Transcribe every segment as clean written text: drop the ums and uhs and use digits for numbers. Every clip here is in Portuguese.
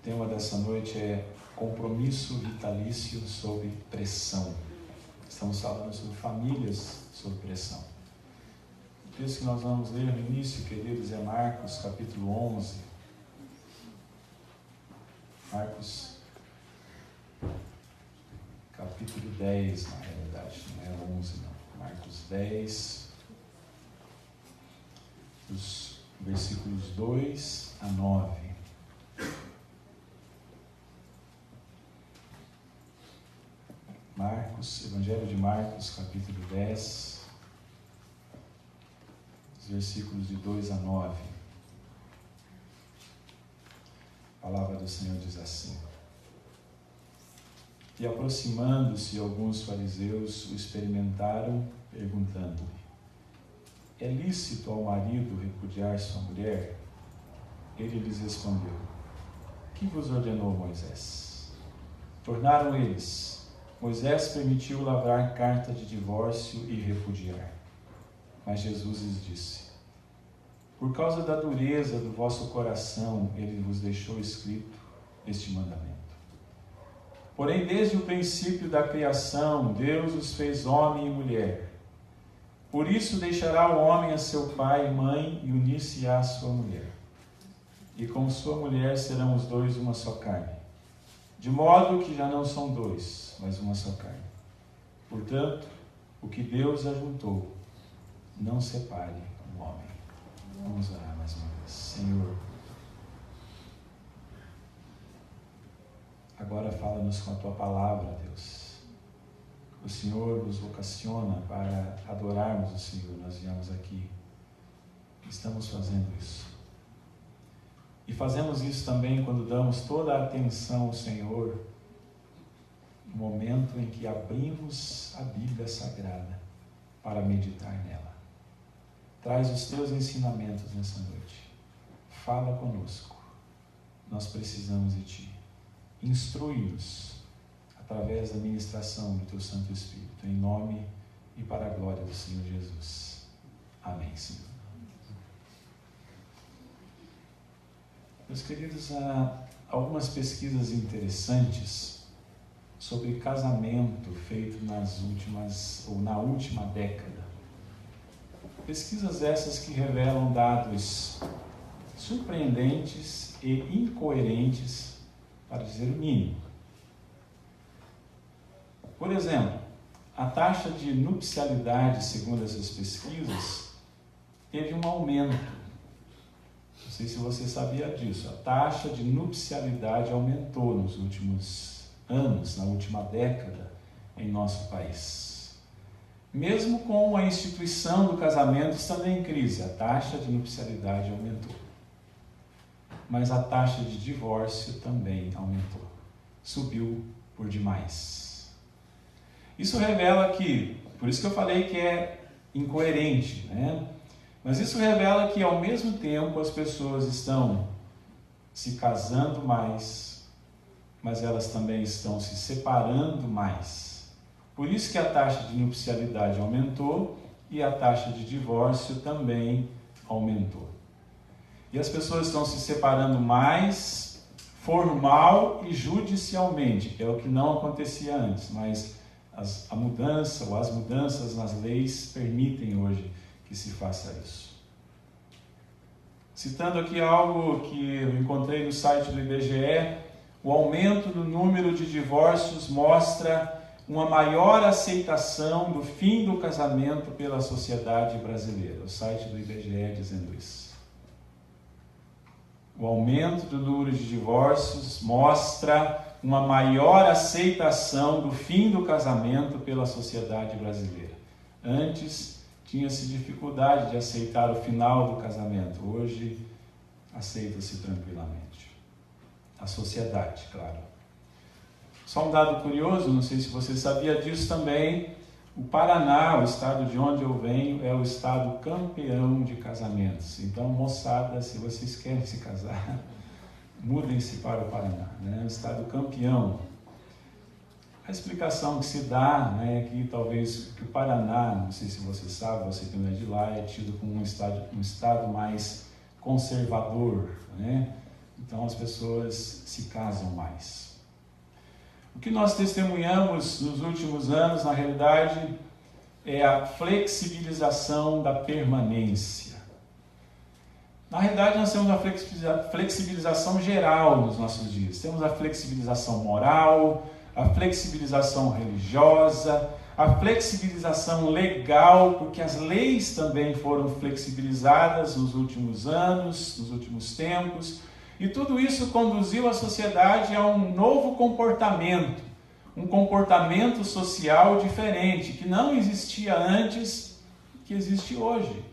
O tema dessa noite é compromisso vitalício sob pressão. Estamos falando sobre famílias sob pressão. O texto que nós vamos ler no início, queridos, é Marcos capítulo 11. Marcos capítulo 10, na realidade, não é 11 não. Marcos 10, os versículos 2 a 9. Marcos, Evangelho de Marcos, capítulo 10, os versículos de 2 a 9. A palavra do Senhor diz assim: E aproximando-se alguns fariseus o experimentaram, perguntando-lhe: É lícito ao marido repudiar sua mulher? Ele lhes respondeu: Que vos ordenou Moisés? Tornaram eles: Moisés permitiu lavrar carta de divórcio e repudiar. Mas Jesus lhes disse: Por causa da dureza do vosso coração, ele vos deixou escrito este mandamento. Porém, desde o princípio da criação, Deus os fez homem e mulher. Por isso deixará o homem a seu pai e mãe e unir-se-á à sua mulher. E com sua mulher serão os dois uma só carne. De modo que já não são dois, mas uma só carne. Portanto, o que Deus ajuntou, não separe o homem. Vamos orar mais uma vez. Senhor, agora fala-nos com a Tua palavra, Deus. O Senhor nos vocaciona para adorarmos o Senhor. Nós viemos aqui, estamos fazendo isso. E fazemos isso também quando damos toda a atenção ao Senhor, no momento em que abrimos a Bíblia Sagrada para meditar nela. Traz os Teus ensinamentos nessa noite. Fala conosco. Nós precisamos de Ti. Instrui-nos através da ministração do Teu Santo Espírito, em nome e para a glória do Senhor Jesus. Amém, Senhor. Meus queridos, há algumas pesquisas interessantes sobre casamento feito na última década. Pesquisas essas que revelam dados surpreendentes e incoerentes, para dizer o mínimo. Por exemplo, a taxa de nupcialidade, segundo essas pesquisas, teve um aumento. Não sei se você sabia disso. A taxa de nupcialidade aumentou nos últimos anos, na última década, em nosso país. Mesmo com a instituição do casamento estando em crise, a taxa de nupcialidade aumentou. Mas a taxa de divórcio também aumentou. Subiu por demais. Isso revela que, por isso que eu falei que é incoerente, né? Mas isso revela que, ao mesmo tempo, as pessoas estão se casando mais, mas elas também estão se separando mais. Por isso que a taxa de nupcialidade aumentou e a taxa de divórcio também aumentou. E as pessoas estão se separando mais formal e judicialmente, que é o que não acontecia antes, mas a mudança ou as mudanças nas leis permitem hoje que se faça isso. Citando aqui algo que eu encontrei no site do IBGE, o aumento do número de divórcios mostra uma maior aceitação do fim do casamento pela sociedade brasileira. O site do IBGE dizendo isso. O aumento do número de divórcios mostra uma maior aceitação do fim do casamento pela sociedade brasileira. Antes, tinha-se dificuldade de aceitar o final do casamento. Hoje, aceita-se tranquilamente. A sociedade, claro. Só um dado curioso, não sei se você sabia disso também, o Paraná, o estado de onde eu venho, é o estado campeão de casamentos. Então, moçada, se vocês querem se casar, mudem-se para o Paraná, né? É o estado campeão. A explicação que se dá, né, é que talvez que o Paraná, não sei se você sabe, você que não é de lá, é tido como um estado mais conservador, né? Então as pessoas se casam mais. O que nós testemunhamos nos últimos anos, na realidade, é a flexibilização da permanência. Na realidade, nós temos uma flexibilização geral nos nossos dias. Temos a flexibilização moral, a flexibilização religiosa, a flexibilização legal, porque as leis também foram flexibilizadas nos últimos anos, nos últimos tempos, e tudo isso conduziu a sociedade a um novo comportamento, um comportamento social diferente, que não existia antes, que existe hoje.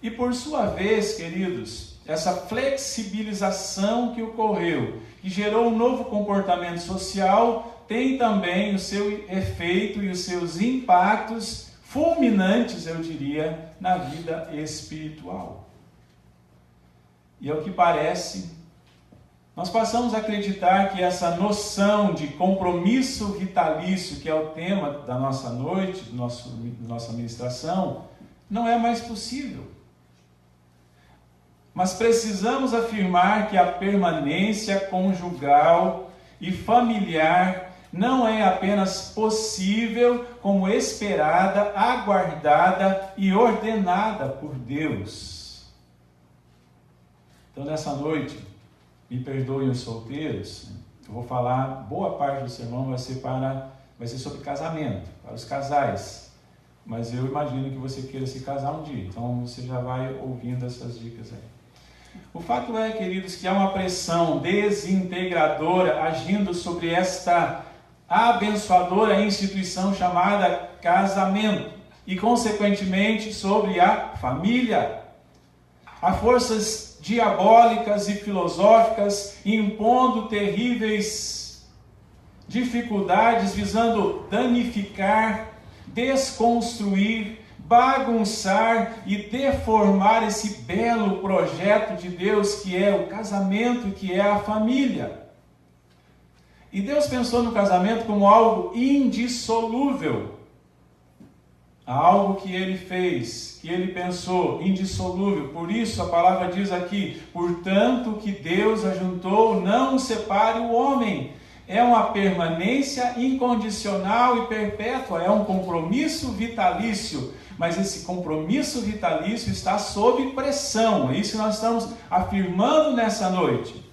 E por sua vez, queridos, essa flexibilização que ocorreu, que gerou um novo comportamento social, tem também o seu efeito e os seus impactos fulminantes, eu diria, na vida espiritual. E ao que parece, nós passamos a acreditar que essa noção de compromisso vitalício, que é o tema da nossa noite, da nossa ministração, não é mais possível. Mas precisamos afirmar que a permanência conjugal e familiar não é apenas possível, como esperada, aguardada e ordenada por Deus. Então, nessa noite, me perdoem os solteiros, eu vou falar, boa parte do sermão vai ser sobre casamento, para os casais. Mas eu imagino que você queira se casar um dia, então você já vai ouvindo essas dicas aí. O fato é, queridos, que há uma pressão desintegradora agindo sobre esta abençoadora instituição chamada casamento e, consequentemente, sobre a família. Há forças diabólicas e filosóficas impondo terríveis dificuldades, visando danificar, desconstruir, bagunçar e deformar esse belo projeto de Deus que é o casamento, que é a família. E Deus pensou no casamento como algo indissolúvel. Algo que Ele fez, que Ele pensou, indissolúvel. Por isso a palavra diz aqui, portanto que Deus ajuntou, não o separe o homem. É uma permanência incondicional e perpétua, é um compromisso vitalício. Mas esse compromisso vitalício está sob pressão. É isso que nós estamos afirmando nessa noite.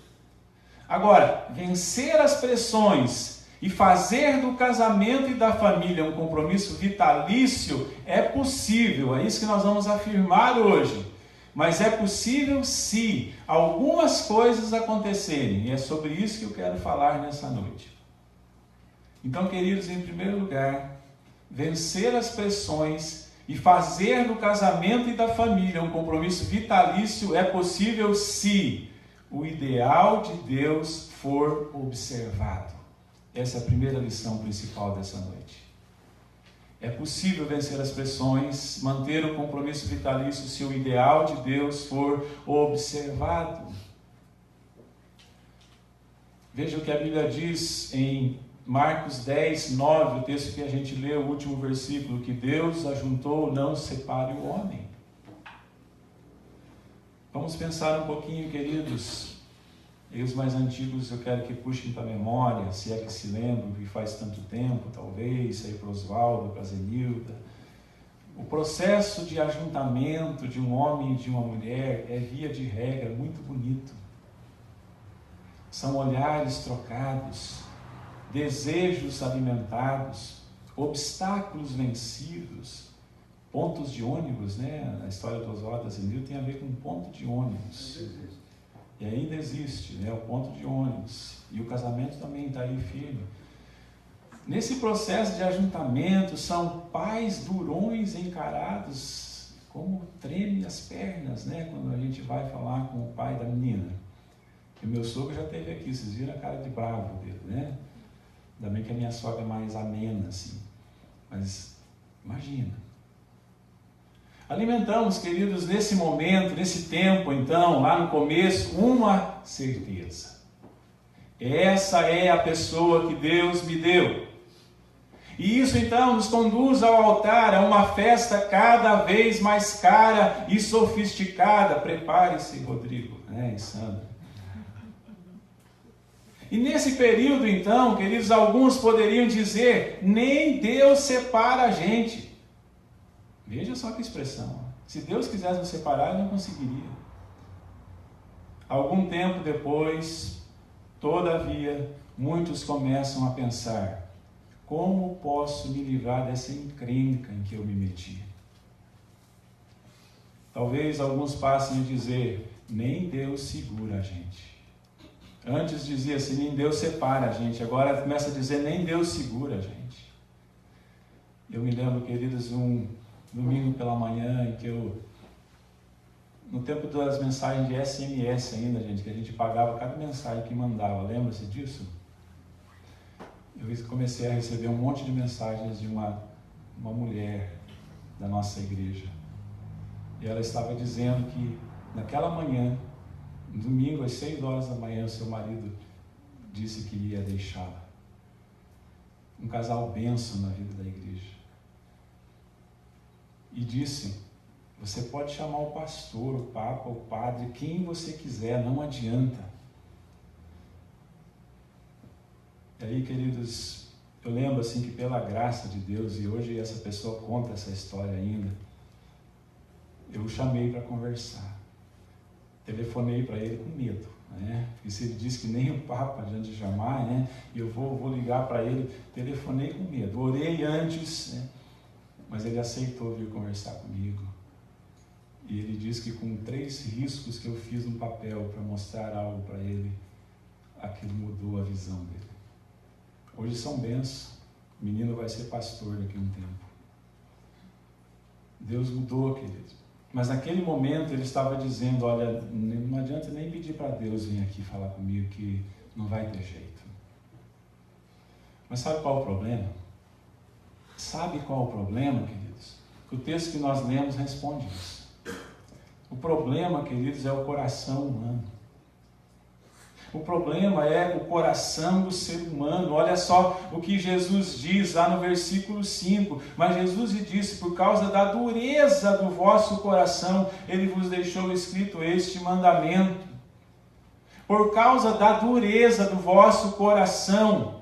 Agora, vencer as pressões e fazer do casamento e da família um compromisso vitalício é possível. É isso que nós vamos afirmar hoje. Mas é possível se algumas coisas acontecerem. E é sobre isso que eu quero falar nessa noite. Então, queridos, em primeiro lugar, vencer as pressões e fazer do casamento e da família um compromisso vitalício é possível se o ideal de Deus for observado. Essa é a primeira lição principal dessa noite. É possível vencer as pressões, manter o compromisso vitalício se o ideal de Deus for observado. Veja o que a Bíblia diz em Marcos 10, 9, o texto que a gente lê, o último versículo, que Deus ajuntou, não separe o homem. Vamos pensar um pouquinho, queridos. E os mais antigos eu quero que puxem para a memória, se é que se lembram, que faz tanto tempo, talvez, aí para Oswaldo, para Zenilda. O processo de ajuntamento de um homem e de uma mulher é, via de regra, muito bonito. São olhares trocados, desejos alimentados, obstáculos vencidos, pontos de ônibus, né? A história do Oswaldo da Zenilda tem a ver com ponto de ônibus. E ainda existe, né? O ponto de ônibus. E o casamento também está aí firme. Nesse processo de ajuntamento, são pais durões encarados, como treme as pernas, né? Quando a gente vai falar com o pai da menina. E o meu sogro já esteve aqui, vocês viram a cara de bravo dele, né? Ainda bem que a minha sogra é mais amena, assim. Mas, imagina. Alimentamos, queridos, nesse momento, nesse tempo, então, lá no começo, uma certeza. Essa é a pessoa que Deus me deu. E isso, então, nos conduz ao altar, a uma festa cada vez mais cara e sofisticada. Prepare-se, Rodrigo, né, e Sandra. E nesse período, então, queridos, alguns poderiam dizer, nem Deus separa a gente. Veja só que expressão. Se Deus quisesse nos separar, Ele não conseguiria. Algum tempo depois, todavia, muitos começam a pensar, como posso me livrar dessa encrenca em que eu me meti? Talvez alguns passem a dizer, nem Deus segura a gente. Antes dizia assim, nem Deus separa a gente. Agora começa a dizer, nem Deus segura a gente. Eu me lembro, queridos, um domingo pela manhã em que no tempo das mensagens de SMS ainda, gente, que a gente pagava cada mensagem que mandava. Lembra-se disso? Eu comecei a receber um monte de mensagens de uma mulher da nossa igreja. E ela estava dizendo que naquela manhã, domingo às 6 horas da manhã, o seu marido disse que ia deixá-la. Um casal bênção na vida da igreja. E disse, você pode chamar o pastor, o papa, o padre, quem você quiser, não adianta. E aí, queridos, eu lembro assim que pela graça de Deus, e hoje essa pessoa conta essa história ainda, eu o chamei para conversar. Telefonei para ele com medo, né? Porque se ele disse que nem o Papa adianta chamar, né? Eu vou ligar para ele, telefonei com medo. Orei antes, né? Mas ele aceitou vir conversar comigo. E ele disse que com 3 riscos que eu fiz no papel para mostrar algo para ele, aquilo mudou a visão dele. Hoje são bênçãos. O menino vai ser pastor daqui a um tempo. Deus mudou, querido. Mas naquele momento ele estava dizendo, olha, não adianta nem pedir para Deus vir aqui falar comigo que não vai ter jeito. Mas sabe qual é o problema? Sabe qual é o problema, queridos? O texto que nós lemos responde isso. O problema, queridos, é o coração humano. O problema é o coração do ser humano. Olha só o que Jesus diz lá no versículo 5. Mas Jesus lhe disse, por causa da dureza do vosso coração, Ele vos deixou escrito este mandamento. Por causa da dureza do vosso coração.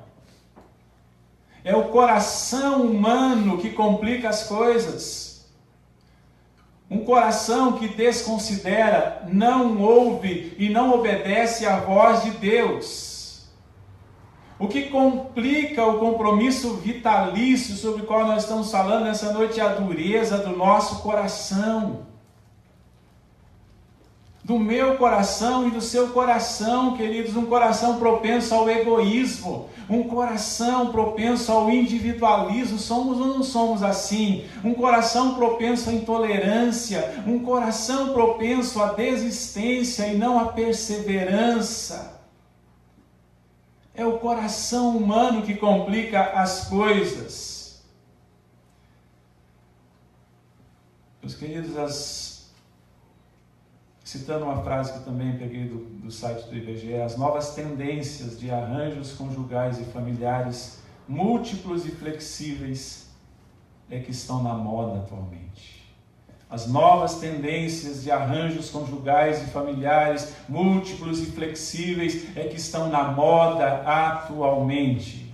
É o coração humano que complica as coisas. Um coração que desconsidera, não ouve e não obedece à voz de Deus. O que complica o compromisso vitalício sobre o qual nós estamos falando nessa noite é a dureza do nosso coração. Do meu coração e do seu coração, queridos, um coração propenso ao egoísmo, um coração propenso ao individualismo. Somos ou não somos assim? Um coração propenso à intolerância, um coração propenso à desistência e não à perseverança. É o coração humano que complica as coisas. Meus queridos, citando uma frase que também peguei do site do IBGE, as novas tendências de arranjos conjugais e familiares múltiplos e flexíveis é que estão na moda atualmente. As novas tendências de arranjos conjugais e familiares múltiplos e flexíveis é que estão na moda atualmente.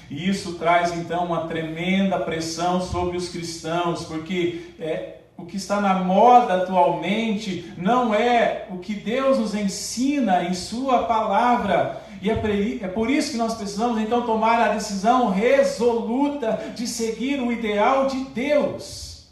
E isso traz então uma tremenda pressão sobre os cristãos, porque o que está na moda atualmente não é o que Deus nos ensina em sua palavra. E é por isso que nós precisamos então tomar a decisão resoluta de seguir o ideal de Deus.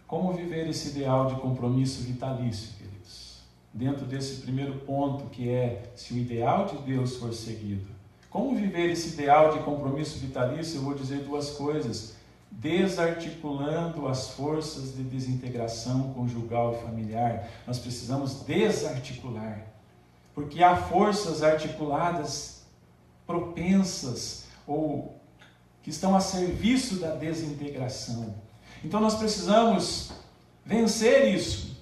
Como viver esse ideal de compromisso vitalício, queridos? Dentro desse primeiro ponto que é, se o ideal de Deus for seguido. Como viver esse ideal de compromisso vitalício? Eu vou dizer 2 coisas. Desarticulando as forças de desintegração conjugal e familiar. Nós precisamos desarticular, porque há forças articuladas, propensas, ou que estão a serviço da desintegração. Então nós precisamos vencer isso.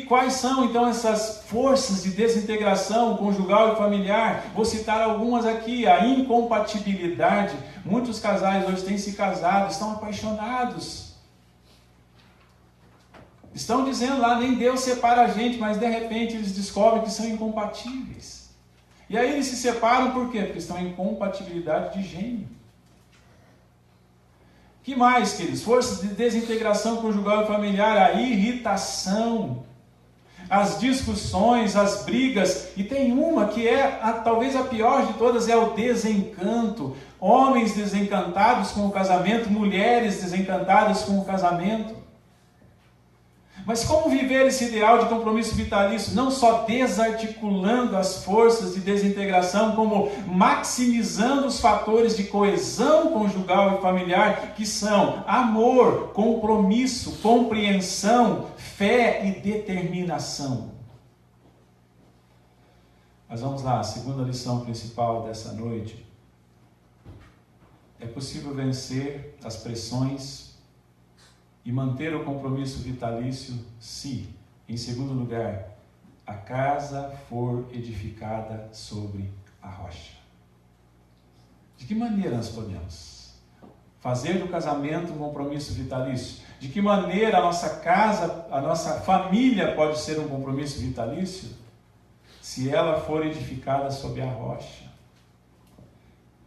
Quais são então essas forças de desintegração conjugal e familiar? Vou citar algumas aqui. A incompatibilidade. Muitos casais hoje têm se casado, estão apaixonados. Estão dizendo lá, nem Deus separa a gente, mas de repente eles descobrem que são incompatíveis. E aí eles se separam por quê? Porque estão em incompatibilidade de gênio. Que mais, queridos? Forças de desintegração conjugal e familiar, a irritação, as discussões, as brigas, e tem uma que é talvez a pior de todas, é o desencanto. Homens desencantados com o casamento, mulheres desencantadas com o casamento. Mas como viver esse ideal de compromisso vitalício? Não só desarticulando as forças de desintegração, como maximizando os fatores de coesão conjugal e familiar, que são amor, compromisso, compreensão, fé e determinação. Mas vamos lá, a segunda lição principal dessa noite. É possível vencer as pressões e manter o compromisso vitalício se, em segundo lugar, a casa for edificada sobre a rocha. De que maneira nós podemos fazer do casamento um compromisso vitalício? De que maneira a nossa casa, a nossa família pode ser um compromisso vitalício? Se ela for edificada sobre a rocha.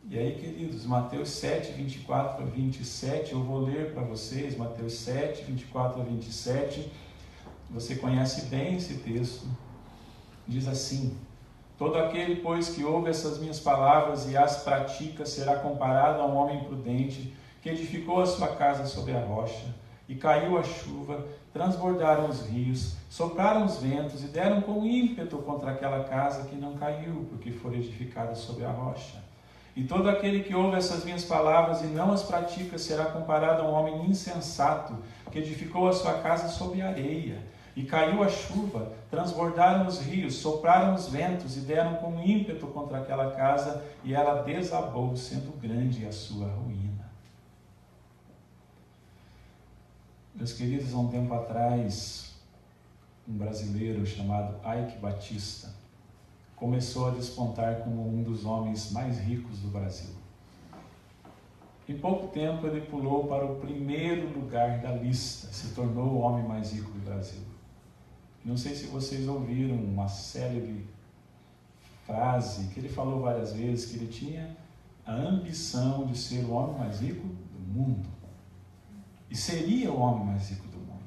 E aí, queridos, Mateus 7, 24 a 27, eu vou ler para vocês, Mateus 7, 24 a 27, você conhece bem esse texto, diz assim: todo aquele, pois, que ouve essas minhas palavras e as pratica, será comparado a um homem prudente, que edificou a sua casa sobre a rocha, e caiu a chuva, transbordaram os rios, sopraram os ventos, e deram com ímpeto contra aquela casa que não caiu, porque foi edificada sobre a rocha. E todo aquele que ouve essas minhas palavras e não as pratica será comparado a um homem insensato, que edificou a sua casa sobre a areia. E caiu a chuva, transbordaram os rios, sopraram os ventos e deram com ímpeto contra aquela casa, e ela desabou, sendo grande a sua ruína. Meus queridos, há um tempo atrás, um brasileiro chamado Eike Batista começou a despontar como um dos homens mais ricos do Brasil. Em pouco tempo ele pulou para o primeiro lugar da lista, se tornou o homem mais rico do Brasil. Não sei se vocês ouviram uma célebre frase que ele falou várias vezes, que ele tinha a ambição de ser o homem mais rico do mundo. E seria o homem mais rico do mundo.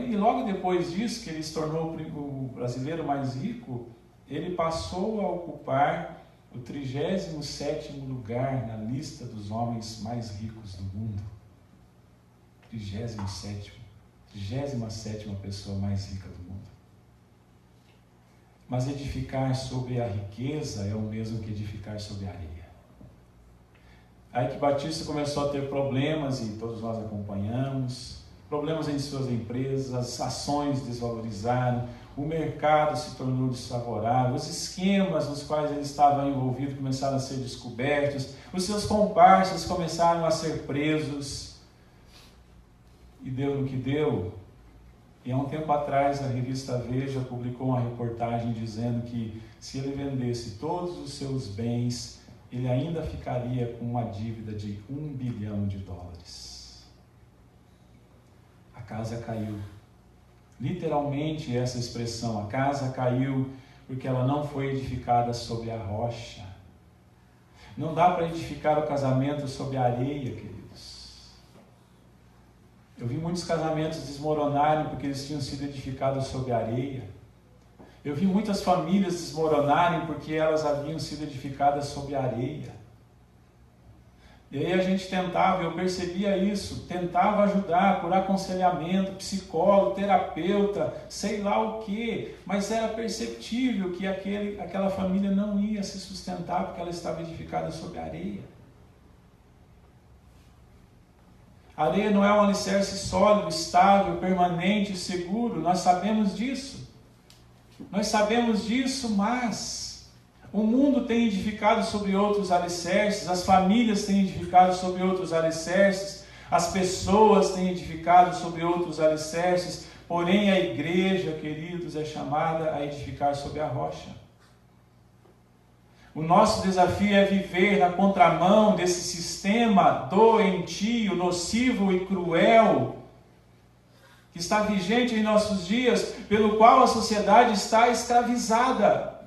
E logo depois disso, que ele se tornou o brasileiro mais rico, ele passou a ocupar o 37º lugar na lista dos homens mais ricos do mundo. 37ª pessoa mais rica do mundo. Mas edificar sobre a riqueza é o mesmo que edificar sobre a areia. Aí que Batista começou a ter problemas, e todos nós acompanhamos, problemas em suas empresas, as ações desvalorizaram, o mercado se tornou desfavorável, os esquemas nos quais ele estava envolvido começaram a ser descobertos, os seus comparsas começaram a ser presos, e deu no que deu. E há um tempo atrás a revista Veja publicou uma reportagem dizendo que se ele vendesse todos os seus bens, ele ainda ficaria com uma dívida de $1 bilhão. A casa caiu. Literalmente essa expressão, a casa caiu porque ela não foi edificada sobre a rocha. Não dá para edificar o casamento sobre a areia, queridos. Eu vi muitos casamentos desmoronarem porque eles tinham sido edificados sobre a areia. Eu vi muitas famílias desmoronarem porque elas haviam sido edificadas sobre a areia. E aí a gente tentava, eu percebia isso, tentava ajudar por aconselhamento, psicólogo, terapeuta, sei lá o quê, mas era perceptível que aquela família não ia se sustentar porque ela estava edificada sobre a areia. A areia não é um alicerce sólido, estável, permanente, seguro, nós sabemos disso. Nós sabemos disso, mas o mundo tem edificado sobre outros alicerces, as famílias têm edificado sobre outros alicerces, as pessoas têm edificado sobre outros alicerces, porém a igreja, queridos, é chamada a edificar sobre a rocha. O nosso desafio é viver na contramão desse sistema doentio, nocivo e cruel que está vigente em nossos dias, pelo qual a sociedade está escravizada.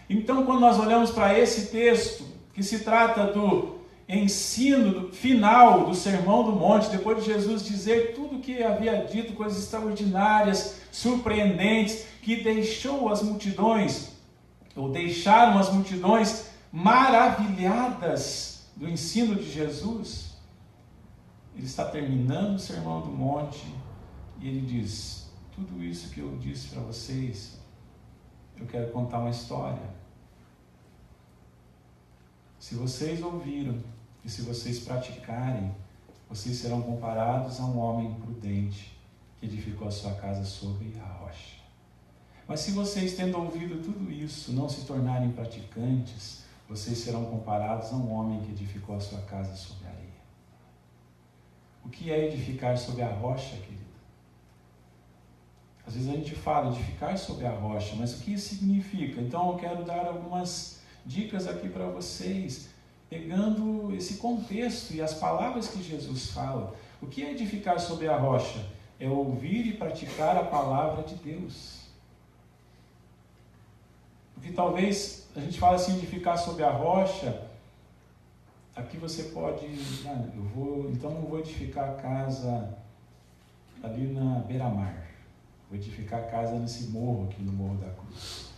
Então, quando nós olhamos para esse texto, que se trata do ensino final do Sermão do Monte, depois de Jesus dizer tudo o que havia dito, coisas extraordinárias, surpreendentes, que deixaram as multidões maravilhadas do ensino de Jesus, ele está terminando o Sermão do Monte e ele diz: tudo isso que eu disse para vocês, eu quero contar uma história. Se vocês ouviram e se vocês praticarem, vocês serão comparados a um homem prudente que edificou a sua casa sobre a rocha. Mas se vocês, tendo ouvido tudo isso, não se tornarem praticantes, vocês serão comparados a um homem que edificou a sua casa sobre a areia. O que é edificar sobre a rocha, querido? Às vezes a gente fala edificar sobre a rocha, mas o que isso significa? Então eu quero dar algumas dicas aqui para vocês, pegando esse contexto e as palavras que Jesus fala. O que é edificar sobre a rocha? É ouvir e praticar a palavra de Deus. Porque talvez a gente fala assim, edificar sobre a rocha, aqui você pode, então não vou edificar a casa ali na beira-mar, vou edificar a casa nesse morro aqui, no Morro da Cruz.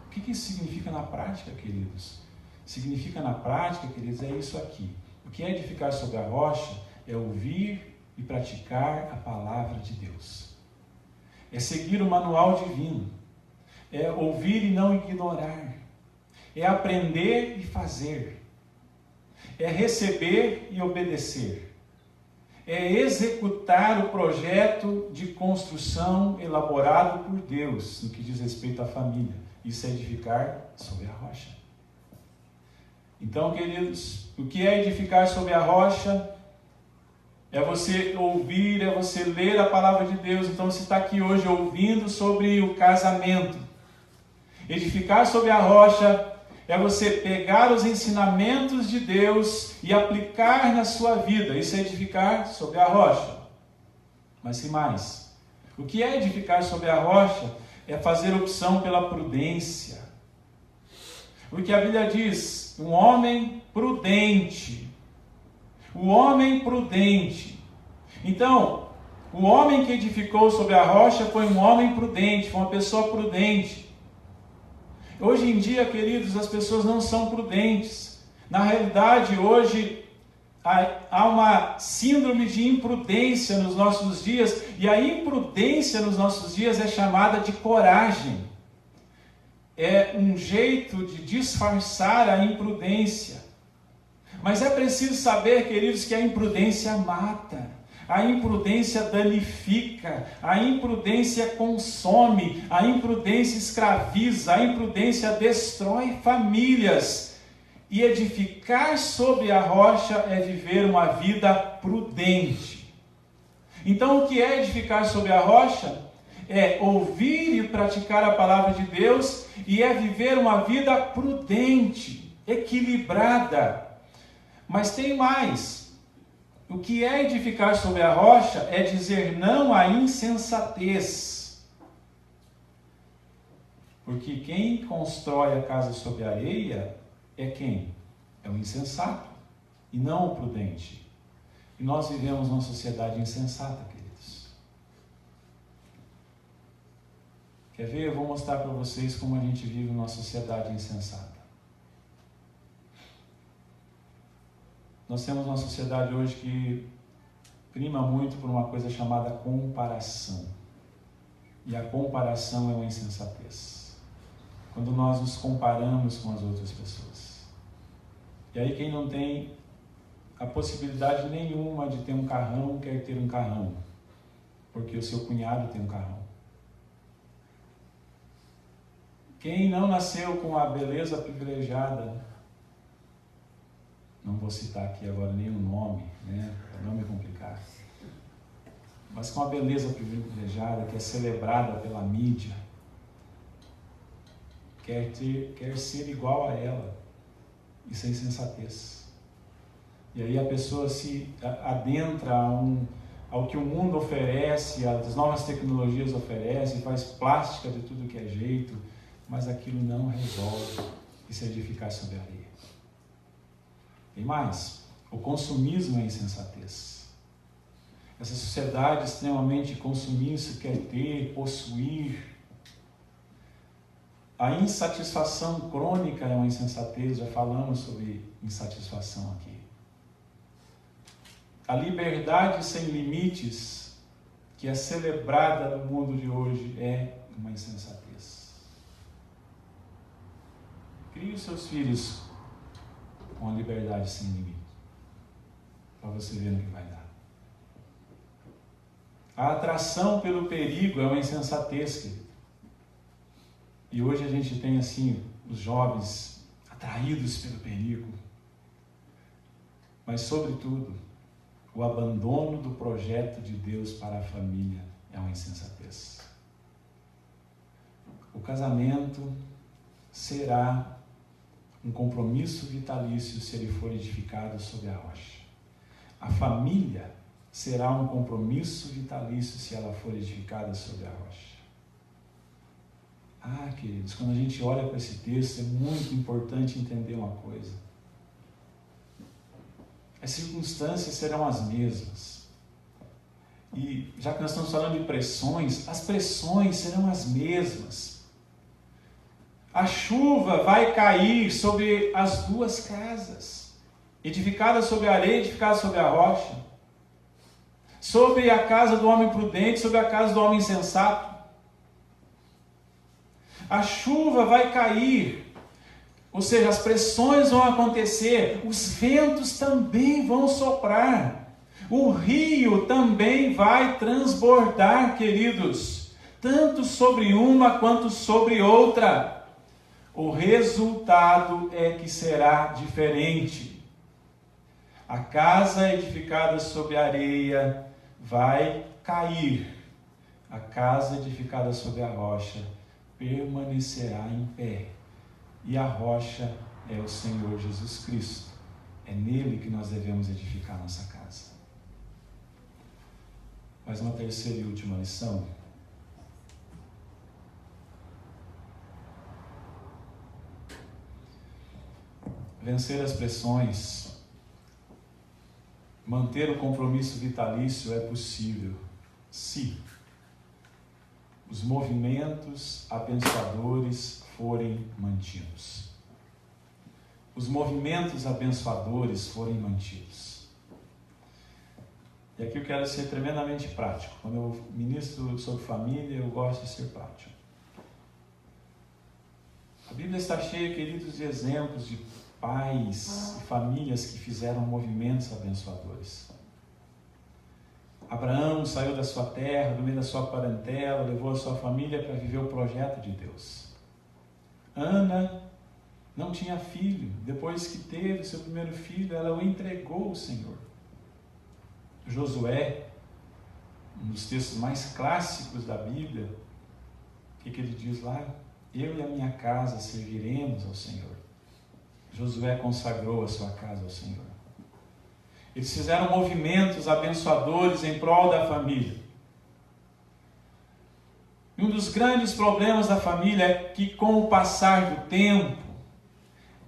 O que isso significa na prática, queridos? Significa na prática, queridos, é isso aqui. O que é edificar sobre a rocha é ouvir e praticar a palavra de Deus. É seguir o manual divino. É ouvir e não ignorar. É aprender e fazer. É receber e obedecer. É executar o projeto de construção elaborado por Deus, no que diz respeito à família. Isso é edificar sobre a rocha. Então, queridos, o que é edificar sobre a rocha? É você ouvir, é você ler a palavra de Deus. Então você está aqui hoje ouvindo sobre o casamento. Edificar sobre a rocha é você pegar os ensinamentos de Deus e aplicar na sua vida. Isso é edificar sobre a rocha. Mas sem mais. O que é edificar sobre a rocha? É fazer opção pela prudência. Porque a Bíblia diz, um homem prudente. O homem prudente. Então, o homem que edificou sobre a rocha foi um homem prudente, foi uma pessoa prudente. Hoje em dia, queridos, as pessoas não são prudentes. Na realidade, hoje há uma síndrome de imprudência nos nossos dias, e a imprudência nos nossos dias é chamada de coragem. É um jeito de disfarçar a imprudência. Mas é preciso saber, queridos, que a imprudência mata, a imprudência danifica, a imprudência consome, a imprudência escraviza, a imprudência destrói famílias. E edificar sobre a rocha é viver uma vida prudente. Então, o que é edificar sobre a rocha? É ouvir e praticar a palavra de Deus, e é viver uma vida prudente, equilibrada. Mas tem mais. O que é edificar sobre a rocha é dizer não à insensatez. Porque quem constrói a casa sobre a areia é quem? É o insensato e não o prudente. E nós vivemos numa sociedade insensata, queridos. Quer ver? Eu vou mostrar para vocês como a gente vive numa sociedade insensata. Nós temos uma sociedade hoje que prima muito por uma coisa chamada comparação. E a comparação é uma insensatez. Quando nós nos comparamos com as outras pessoas. E aí quem não tem a possibilidade nenhuma de ter um carrão, quer ter um carrão. Porque o seu cunhado tem um carrão. Quem não nasceu com a beleza privilegiada, não vou citar aqui agora nenhum nome, né, para não me complicar, mas com a beleza privilegiada que é celebrada pela mídia, quer ser igual a ela. Isso é insensatez. E aí a pessoa se adentra ao que o mundo oferece, as novas tecnologias oferecem, faz plástica de tudo que é jeito, mas aquilo não resolve e se edificar sobre a areia. Tem mais, o consumismo é insensatez. Essa sociedade extremamente consumista quer ter, possuir. A insatisfação crônica é uma insensatez, já falamos sobre insatisfação aqui. A liberdade sem limites, que é celebrada no mundo de hoje, é uma insensatez. Crie os seus filhos com a liberdade sem limite, para você ver no que vai dar. A atração pelo perigo é uma insensatez, querido. E hoje a gente tem assim, os jovens atraídos pelo perigo. Mas, sobretudo, o abandono do projeto de Deus para a família é uma insensatez. O casamento será um compromisso vitalício se ele for edificado sobre a rocha. A família será um compromisso vitalício se ela for edificada sobre a rocha. Ah, queridos, quando a gente olha para esse texto, é muito importante entender uma coisa. As circunstâncias serão as mesmas. E já que nós estamos falando de pressões, as pressões serão as mesmas. A chuva vai cair sobre as duas casas, edificada sobre a areia, edificada sobre a rocha, sobre a casa do homem prudente, sobre a casa do homem insensato. A chuva vai cair, ou seja, as pressões vão acontecer, os ventos também vão soprar, o rio também vai transbordar, queridos, tanto sobre uma quanto sobre outra. O resultado é que será diferente. A casa edificada sobre a areia vai cair, a casa edificada sobre a rocha permanecerá em pé. E a rocha é o Senhor Jesus Cristo. É nele que nós devemos edificar nossa casa. Mas uma terceira e última lição. Vencer as pressões, manter o compromisso vitalício é possível se os movimentos abençoadores forem mantidos. Os movimentos abençoadores forem mantidos. E aqui eu quero ser tremendamente prático. Quando eu ministro sobre família, eu gosto de ser prático. A Bíblia está cheia, queridos, de exemplos de pais e famílias que fizeram movimentos abençoadores. Abraão saiu da sua terra, do meio da sua parentela, levou a sua família para viver o projeto de Deus. Ana não tinha filho. Depois que teve seu primeiro filho, ela o entregou ao Senhor. Josué, um dos textos mais clássicos da Bíblia, o que ele diz lá? Eu e a minha casa serviremos ao Senhor. Josué consagrou a sua casa ao Senhor. Eles fizeram movimentos abençoadores em prol da família. E um dos grandes problemas da família é que, com o passar do tempo,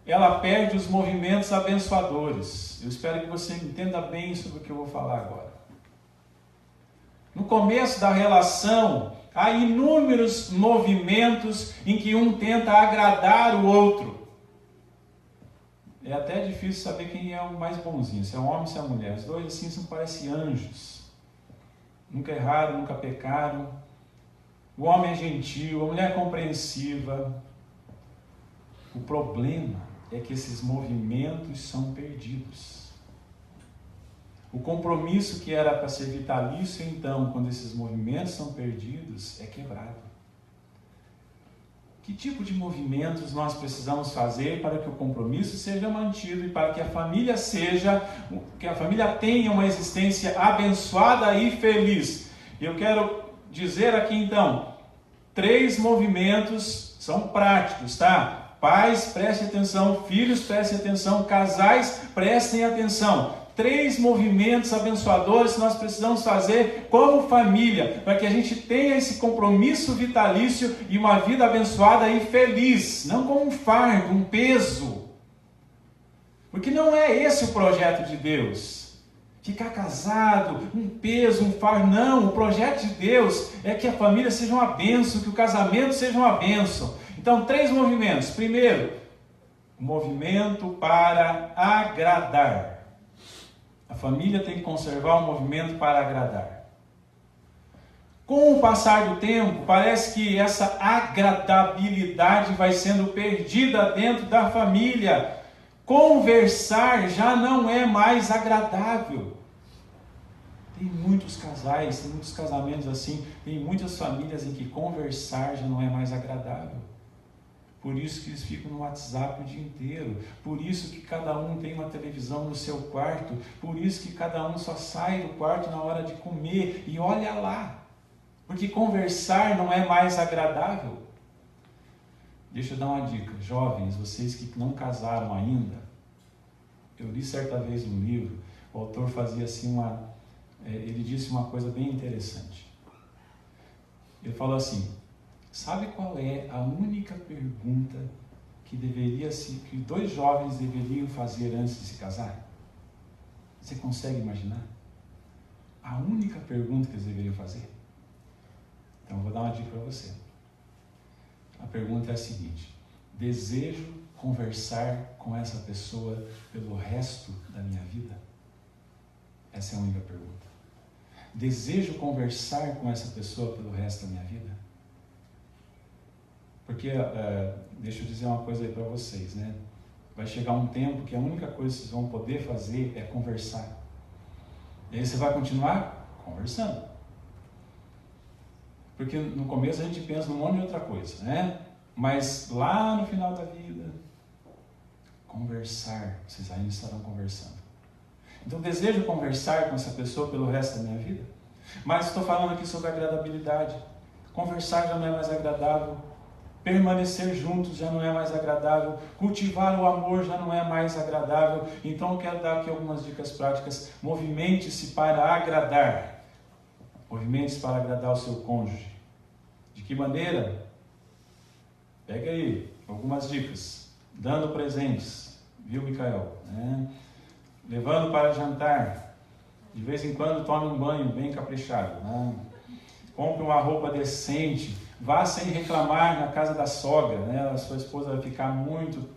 ela perde os movimentos abençoadores. Eu espero que você entenda bem sobre o que eu vou falar agora. No começo da relação, há inúmeros movimentos em que um tenta agradar o outro. É até difícil saber quem é o mais bonzinho, se é um homem ou se é uma mulher. Os dois assim são parecem anjos. Nunca erraram, nunca pecaram. O homem é gentil, a mulher é compreensiva. O problema é que esses movimentos são perdidos. O compromisso que era para ser vitalício, então, quando esses movimentos são perdidos, é quebrado. Que tipo de movimentos nós precisamos fazer para que o compromisso seja mantido e para que a família tenha uma existência abençoada e feliz? Eu quero dizer aqui então, 3 movimentos são práticos, tá? Pais, prestem atenção, filhos, prestem atenção, casais, prestem atenção. 3 movimentos abençoadores que nós precisamos fazer como família, para que a gente tenha esse compromisso vitalício e uma vida abençoada e feliz, não como um fardo, um peso. Porque não é esse o projeto de Deus. Ficar casado, um peso, um fardo, não. O projeto de Deus é que a família seja uma bênção, que o casamento seja uma bênção. Então, 3 movimentos. Primeiro, o movimento para agradar. A família tem que conservar um movimento para agradar. Com o passar do tempo, parece que essa agradabilidade vai sendo perdida dentro da família. Conversar já não é mais agradável. Tem muitos casais, tem muitos casamentos assim, tem muitas famílias em que conversar já não é mais agradável. Por isso que eles ficam no WhatsApp o dia inteiro. Por isso que cada um tem uma televisão no seu quarto. Por isso que cada um só sai do quarto na hora de comer. E olha lá. Porque conversar não é mais agradável. Deixa eu dar uma dica. Jovens, vocês que não casaram ainda. Eu li certa vez um livro. O autor fazia assim ele disse uma coisa bem interessante. Ele falou assim: sabe qual é a única pergunta que 2 jovens deveriam fazer antes de se casar? Você consegue imaginar? A única pergunta que eles deveriam fazer? Então eu vou dar uma dica para você. A pergunta é a seguinte: desejo conversar com essa pessoa pelo resto da minha vida? Essa é a única pergunta. Desejo conversar com essa pessoa pelo resto da minha vida? Porque, deixa eu dizer uma coisa aí para vocês, né? Vai chegar um tempo que a única coisa que vocês vão poder fazer é conversar. E aí você vai continuar conversando. Porque no começo a gente pensa num monte de outra coisa, né? Mas lá no final da vida, conversar, vocês ainda estarão conversando. Então desejo conversar com essa pessoa pelo resto da minha vida. Mas estou falando aqui sobre agradabilidade. Conversar já não é mais agradável. Permanecer juntos já não é mais agradável. Cultivar o amor já não é mais agradável. Então eu quero dar aqui algumas dicas práticas. Movimente-se para agradar. Movimente-se para agradar o seu cônjuge. De que maneira? Pega aí algumas dicas. Dando presentes. Viu, Micael? Levando para jantar. De vez em quando tome um banho bem caprichado. Compre uma roupa decente. Vá sem reclamar na casa da sogra, né? A sua esposa vai ficar muito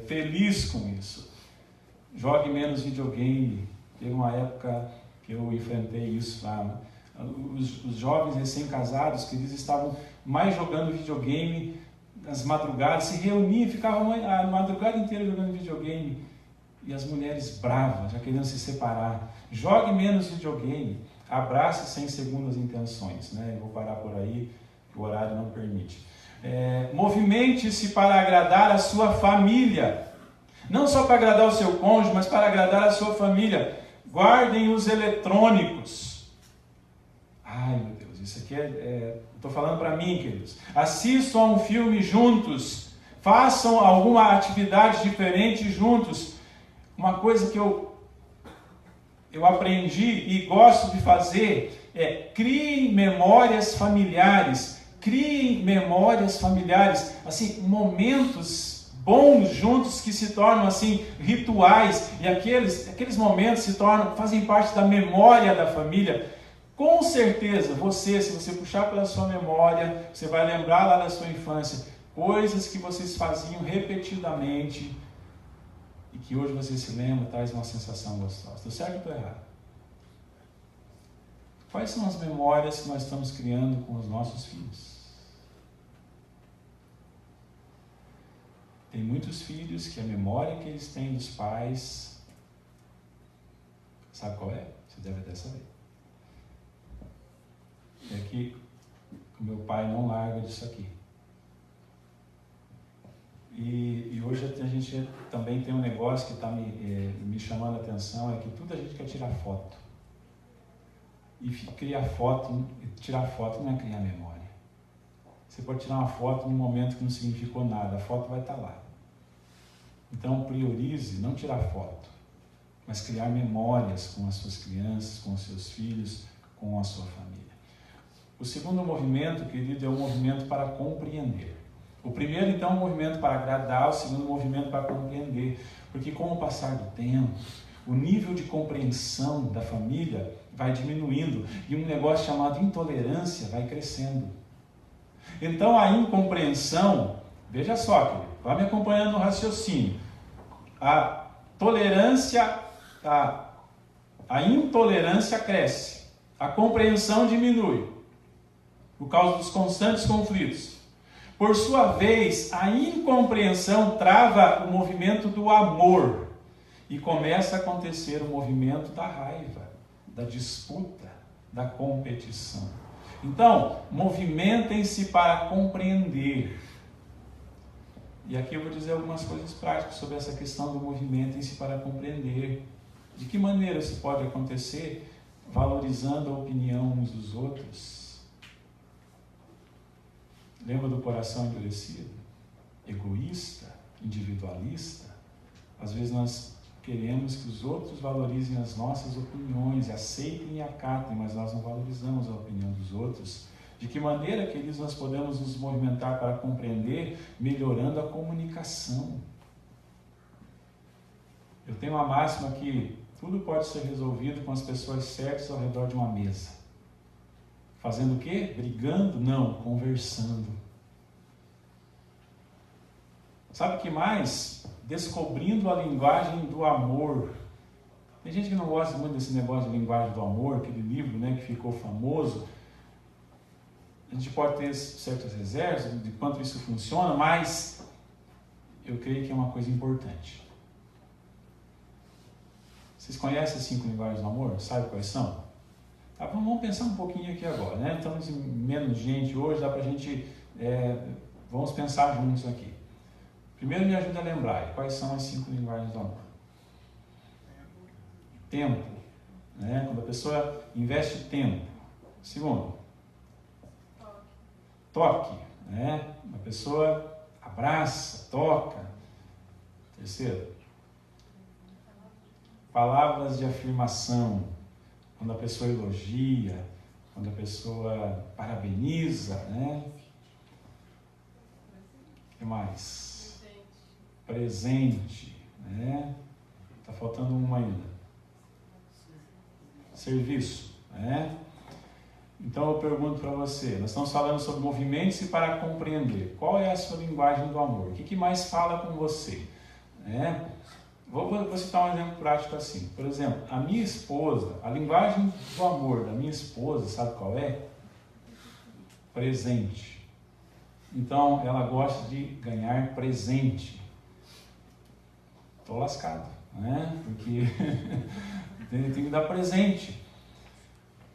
feliz com isso. Jogue menos videogame. Teve uma época que eu enfrentei isso lá. Né? Os jovens recém-casados, que eles estavam mais jogando videogame nas madrugadas, se reuniam e ficavam a madrugada inteira jogando videogame. E as mulheres bravas, já querendo se separar. Jogue menos videogame. Abrace sem segundas intenções. Né? Eu vou parar por aí. O horário não permite. Movimente-se para agradar a sua família. Não só para agradar o seu cônjuge, mas para agradar a sua família. Guardem os eletrônicos. Ai, meu Deus, isso aqui estou falando para mim, queridos. Assistam a um filme juntos. Façam alguma atividade diferente juntos. Uma coisa que eu aprendi e gosto de fazer é criem memórias familiares. Criem memórias familiares, assim, momentos bons juntos que se tornam assim rituais, e aqueles momentos fazem parte da memória da família. Com certeza, se você puxar pela sua memória, você vai lembrar lá da sua infância, coisas que vocês faziam repetidamente e que hoje você se lembra, traz uma sensação gostosa. Estou certo ou estou errado? Quais são as memórias que nós estamos criando com os nossos filhos? Tem muitos filhos que a memória que eles têm dos pais, sabe qual é? Você deve até saber. É que o meu pai não larga disso aqui. E hoje a gente também tem um negócio que está me chamando a atenção, é que tudo a gente quer tirar foto. E criar foto, tirar foto não é criar memória. Você pode tirar uma foto num momento que não significou nada, a foto vai estar lá. Então priorize não tirar foto, mas criar memórias com as suas crianças, com os seus filhos, com a sua família. O segundo movimento, querido, é o movimento para compreender. O primeiro, então, é o movimento para agradar, o segundo, movimento para compreender. Porque com o passar do tempo, o nível de compreensão da família vai diminuindo e um negócio chamado intolerância vai crescendo. Então, a incompreensão, veja só, querido, vai me acompanhando no raciocínio. A tolerância, a intolerância cresce, a compreensão diminui, por causa dos constantes conflitos. Por sua vez, a incompreensão trava o movimento do amor e começa a acontecer o movimento da raiva, da disputa, da competição. Então, movimentem-se para compreender. E aqui eu vou dizer algumas coisas práticas sobre essa questão do movimentem-se para compreender. De que maneira isso pode acontecer? Valorizando a opinião uns dos outros. Lembra do coração endurecido? Egoísta? Individualista? Às vezes nós queremos que os outros valorizem as nossas opiniões, aceitem e acatem, mas nós não valorizamos a opinião dos outros. De que maneira, queridos, nós podemos nos movimentar para compreender, melhorando a comunicação? Eu tenho uma máxima que tudo pode ser resolvido com as pessoas certas ao redor de uma mesa. Fazendo o quê? Brigando? Não, conversando. Sabe o que mais? Descobrindo a linguagem do amor. Tem gente que não gosta muito desse negócio de linguagem do amor, aquele livro, né, que ficou famoso. A gente pode ter certas reservas de quanto isso funciona, mas eu creio que é uma coisa importante. Vocês conhecem as 5 linguagens do amor? Sabe quais são? Tá, vamos pensar um pouquinho aqui agora, né? Estamos em menos gente hoje, dá pra gente... vamos pensar juntos aqui. Primeiro me ajuda a lembrar, quais são as 5 linguagens do amor? Tempo, né? Quando a pessoa investe tempo. Segundo, toque, né? A pessoa abraça, toca. Terceiro, palavras de afirmação. Quando a pessoa elogia, quando a pessoa parabeniza, né? O que mais? Presente, né? Tá faltando uma ainda. Serviço, né? Então eu pergunto para você, nós estamos falando sobre movimentos e para compreender. Qual é a sua linguagem do amor? O que mais fala com você? Né? Vou citar um exemplo prático assim. Por exemplo, a minha esposa, a linguagem do amor da minha esposa, sabe qual é? Presente. Então, ela gosta de ganhar presente. Estou lascado, né? Porque tem que dar presente.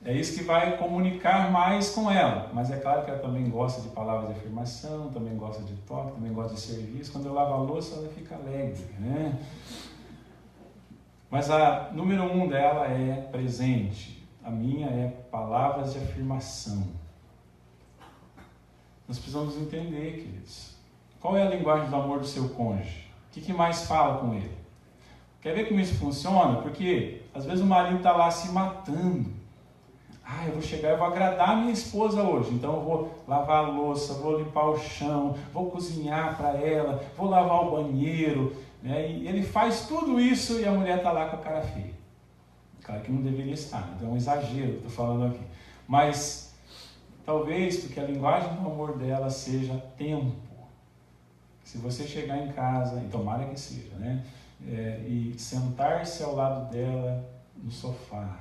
É isso que vai comunicar mais com ela. Mas é claro que ela também gosta de palavras de afirmação, também gosta de toque, também gosta de serviço. Quando eu lavo a louça, ela fica alegre, né? Mas a número 1 dela é presente. A minha é palavras de afirmação. Nós precisamos entender, queridos. Qual é a linguagem do amor do seu cônjuge? O que mais fala com ele? Quer ver como isso funciona? Porque às vezes o marido está lá se matando. Eu vou chegar, eu vou agradar a minha esposa hoje, então eu vou lavar a louça, vou limpar o chão, vou cozinhar para ela, vou lavar o banheiro, né? E ele faz tudo isso e a mulher está lá com a cara feia. Claro que não deveria estar, então é um exagero que estou falando aqui. Mas talvez porque a linguagem do amor dela seja tempo. Se você chegar em casa, e tomara que seja, né? E sentar-se ao lado dela no sofá,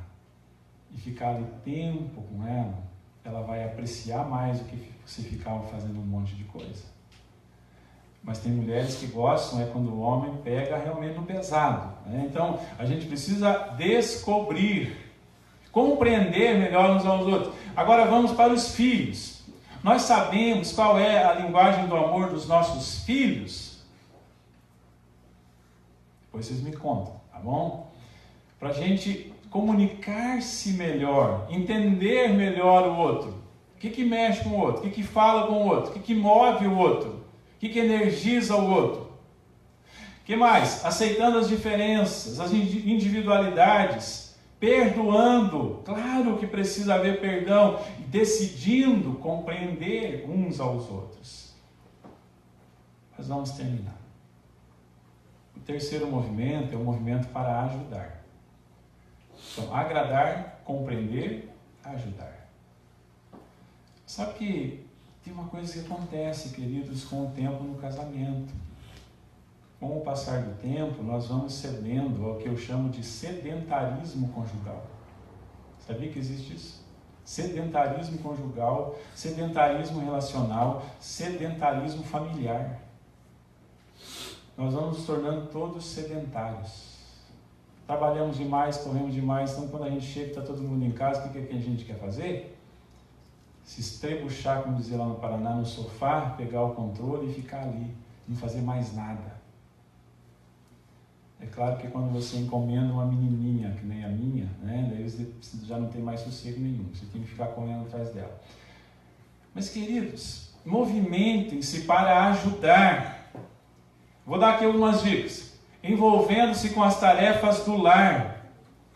e ficar ali tempo com ela, ela vai apreciar mais do que se ficar fazendo um monte de coisa. Mas tem mulheres que gostam, quando o homem pega realmente no pesado, né? Então, a gente precisa descobrir, compreender melhor uns aos outros. Agora vamos para os filhos. Nós sabemos qual é a linguagem do amor dos nossos filhos? Depois vocês me contam, tá bom? Para a gente comunicar-se melhor, entender melhor o outro. O que mexe com o outro? O que fala com o outro? O que move o outro? O que energiza o outro? Que mais? Aceitando as diferenças, as individualidades, perdoando. Claro que precisa haver perdão, e decidindo compreender uns aos outros. Mas vamos terminar. O terceiro movimento é o movimento para ajudar. Então, agradar, compreender, ajudar. Sabe que tem uma coisa que acontece, queridos, com o tempo no casamento. Com o passar do tempo, nós vamos cedendo ao que eu chamo de sedentarismo conjugal. Sabia que existe isso? Sedentarismo conjugal, sedentarismo relacional, sedentarismo familiar. Nós vamos nos tornando todos sedentários. Trabalhamos demais, corremos demais, então quando a gente chega e está todo mundo em casa, o que a gente quer fazer? Se estrebuchar, como dizia lá no Paraná, no sofá, pegar o controle e ficar ali, não fazer mais nada. É claro que quando você encomenda uma menininha, que nem a minha, né, daí você já não tem mais sossego nenhum, você tem que ficar correndo atrás dela. Mas, queridos, movimentem-se para ajudar. Vou dar aqui algumas dicas. Envolvendo-se com as tarefas do lar.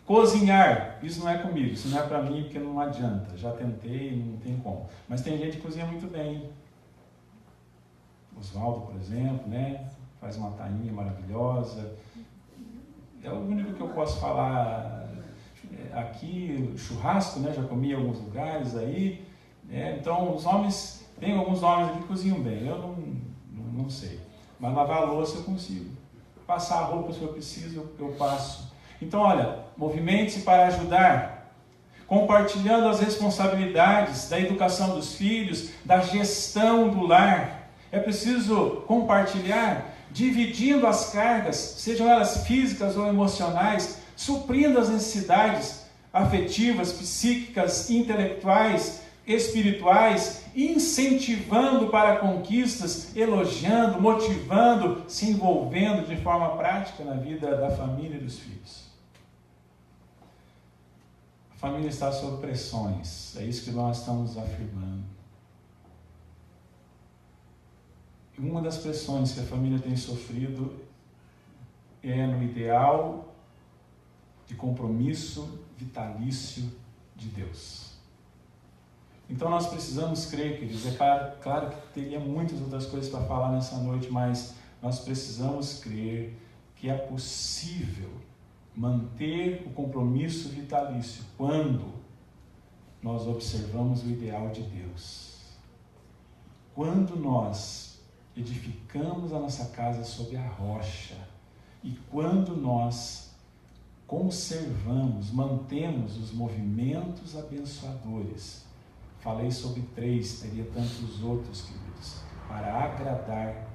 Cozinhar. Isso não é comigo, isso não é para mim, porque não adianta. Já tentei, não tem como. Mas tem gente que cozinha muito bem. Oswaldo, por exemplo, né? Faz uma tainha maravilhosa. É o único que eu posso falar aqui. Churrasco, né? Já comi em alguns lugares aí. Então, os homens, tem alguns homens aqui que cozinham bem. Eu não sei. Mas lavar a louça eu consigo. Passar a roupa se eu preciso, eu passo. Então, olha, movimente-se para ajudar. Compartilhando as responsabilidades da educação dos filhos, da gestão do lar. É preciso compartilhar, dividindo as cargas, sejam elas físicas ou emocionais, suprindo as necessidades afetivas, psíquicas, intelectuais, espirituais, incentivando para conquistas, elogiando, motivando, se envolvendo de forma prática na vida da família e dos filhos. A família está sob pressões, é isso que nós estamos afirmando. E uma das pressões que a família tem sofrido é no ideal de compromisso vitalício de Deus. Então nós precisamos crer, queridos. É claro que teria muitas outras coisas para falar nessa noite, mas nós precisamos crer que é possível manter o compromisso vitalício quando nós observamos o ideal de Deus. Quando nós edificamos a nossa casa sobre a rocha e quando nós conservamos, mantemos os movimentos abençoadores. Falei sobre 3, teria tantos outros, queridos, para agradar,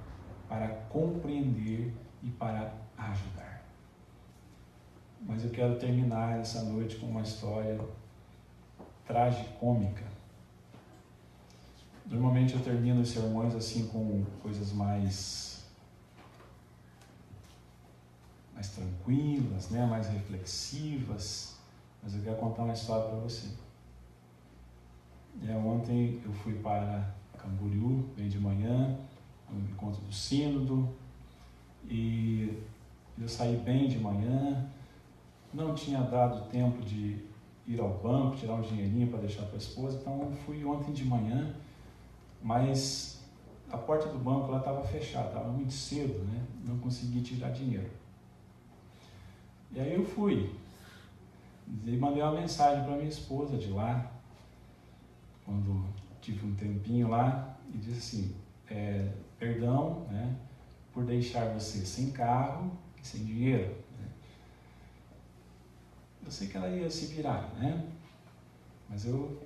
para compreender e para ajudar. Mas eu quero terminar essa noite com uma história tragicômica. Normalmente eu termino os sermões assim com coisas mais tranquilas, né? Mais reflexivas, mas eu quero contar uma história para você. Ontem eu fui para Camboriú, bem de manhã, no encontro do sínodo, e eu saí bem de manhã, não tinha dado tempo de ir ao banco, tirar um dinheirinho para deixar para a esposa, então eu fui ontem de manhã, mas a porta do banco estava fechada, estava muito cedo, né? Não consegui tirar dinheiro. E aí eu fui, e mandei uma mensagem para minha esposa de lá, quando tive um tempinho lá, e disse assim, perdão, né, por deixar você sem carro e sem dinheiro. Né? Eu sei que ela ia se virar, né? Mas eu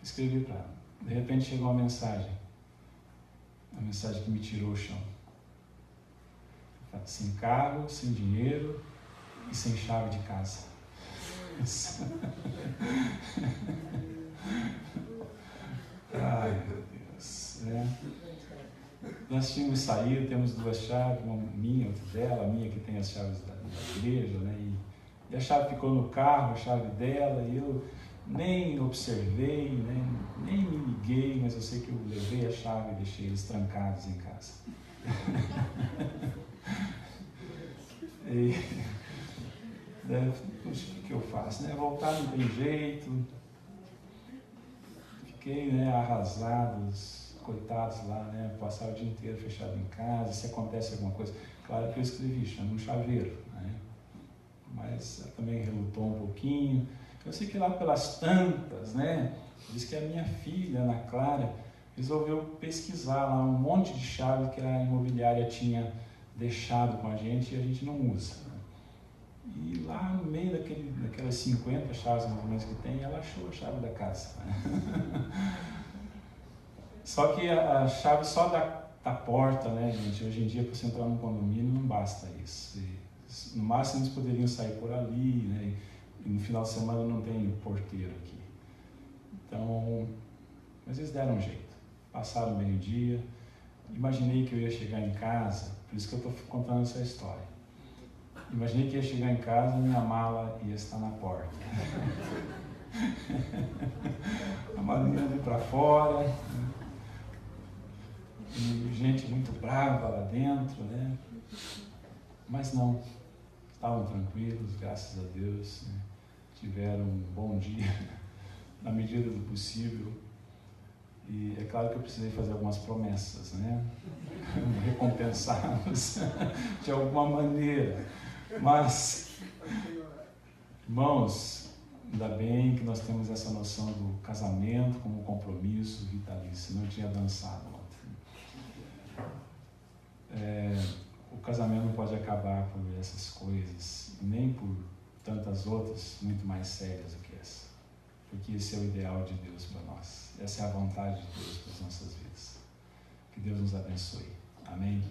escrevi para ela. De repente chegou uma mensagem que me tirou o chão. Sem carro, sem dinheiro e sem chave de casa. Ai, meu Deus. Nós tínhamos saído, temos 2 chaves, uma minha, outra dela, a minha que tem as chaves da igreja, né? E a chave ficou no carro, a chave dela, e eu nem observei, nem me liguei, mas eu sei que eu levei a chave e deixei eles trancados em casa. E, né, puxa, o que eu faço? Né? Voltar não tem jeito. Fiquei, né, arrasados, coitados lá, né? Passar o dia inteiro fechado em casa. Se acontece alguma coisa, claro que eu escrevi, chama um chaveiro, né? Mas também relutou um pouquinho. Eu sei que lá pelas tantas, né? Diz que a minha filha, Ana Clara, resolveu pesquisar lá um monte de chave que a imobiliária tinha deixado com a gente e a gente não usa. E lá no meio daquelas 50 chaves mais ou menos que tem, ela achou a chave da casa. Só que a chave só da porta, né, gente? Hoje em dia, para você entrar num condomínio, não basta isso. No máximo, eles poderiam sair por ali, né? E no final de semana não tem porteiro aqui. Então, mas eles deram um jeito. Passaram bem o dia. Imaginei que eu ia chegar em casa, por isso que eu estou contando essa história. Imaginei que ia chegar em casa e minha mala ia estar na porta. A malinha ali para fora. E gente muito brava lá dentro, né? Mas não, estavam tranquilos, graças a Deus, né? Tiveram um bom dia, na medida do possível. E é claro que eu precisei fazer algumas promessas, né? Recompensá-los de alguma maneira. Mas, irmãos, ainda bem que nós temos essa noção do casamento como compromisso vitalício. Não tinha dançado ontem. O casamento não pode acabar por essas coisas, nem por tantas outras muito mais sérias do que essa. Porque esse é o ideal de Deus para nós. Essa é a vontade de Deus para as nossas vidas. Que Deus nos abençoe. Amém?